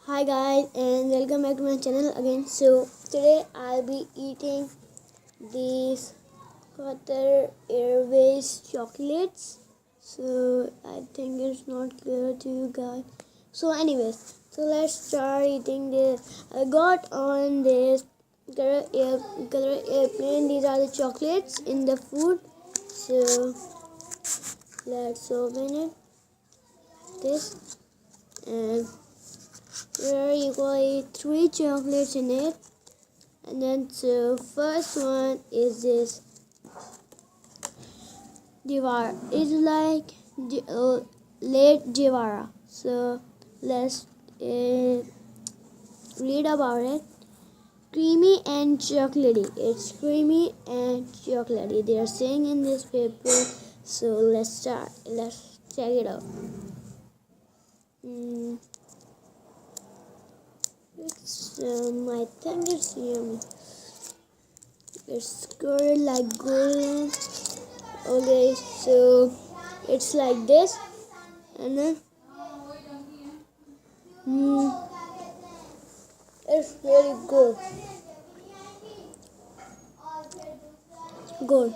Hi guys, and welcome back to my channel again. So today I'll be eating these Qatar Airways chocolates. So I think it's not clear to you guys. So so let's start eating this. I got on this Qatar airplane. These are the chocolates in the food. So let's open it. This and here you got 3 chocolates in it, and then so first one is this Jawara. It's like late Jawara. So let's read about it. Creamy and chocolatey. It's creamy and chocolatey. They are saying in this paper. So let's start. Let's check it out. I think it's yummy. It's colored like golden. Okay, so it's like this, and then it's very good. Good.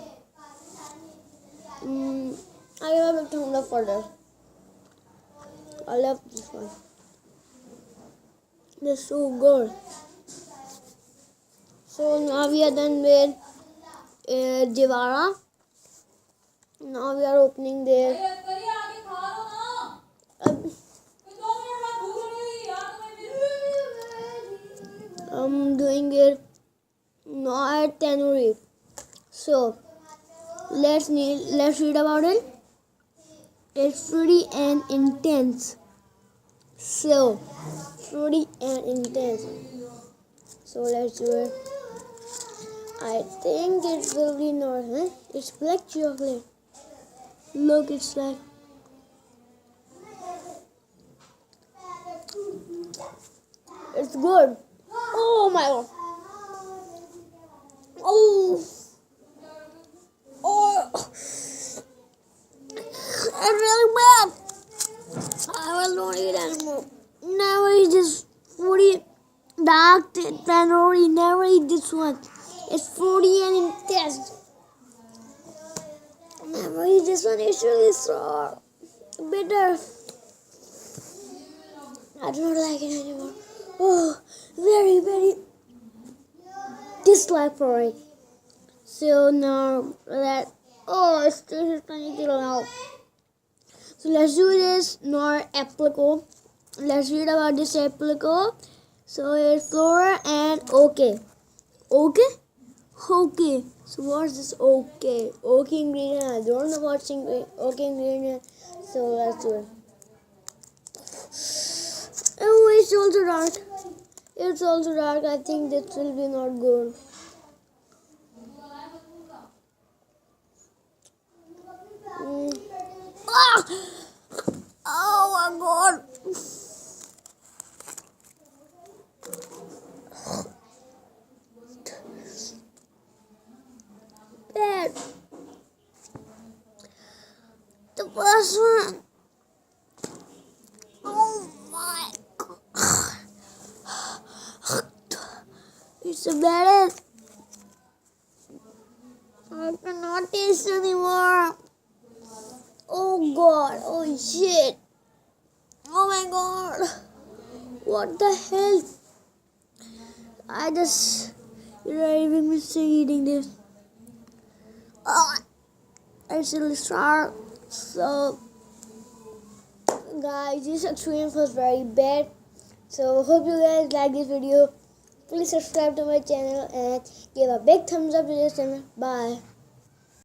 I have a thumbs up for that. I love this one. It's so good. So now we are done with Jawara. Now we are opening the I'm doing it not tandoori. So let's read about it. It's fruity and intense. So fruity and intense. So let's do it. I think it will be not, huh? It's black chocolate. Look, it's like it's good. Oh my god. Oh, it's really bad. I will not eat anymore. Never eat this fruity dark tandoori. Never eat this one. It's fruity and intense. Never eat this one. It's really sour, bitter. I do not like it anymore. Oh, very, very dislike for it. So now that it's still trying to now. So let's do this nor applico. Let's read about this applico. So it's flora and okay. Okay. So what's this okay? Okay ingredient. I don't know what's okay ingredient. So let's do it. Oh, it's also dark. I think this will be not good. Oh my god. Bad. The first one. Oh my god. It's the baddest. I cannot taste anymore. Oh god. Oh shit. Oh my god. What the hell? I just even missing eating this. Oh, it's really sour. So guys, this experience was very bad. So hope you guys like this video. Please subscribe to my channel and give a big thumbs up to this channel. Bye.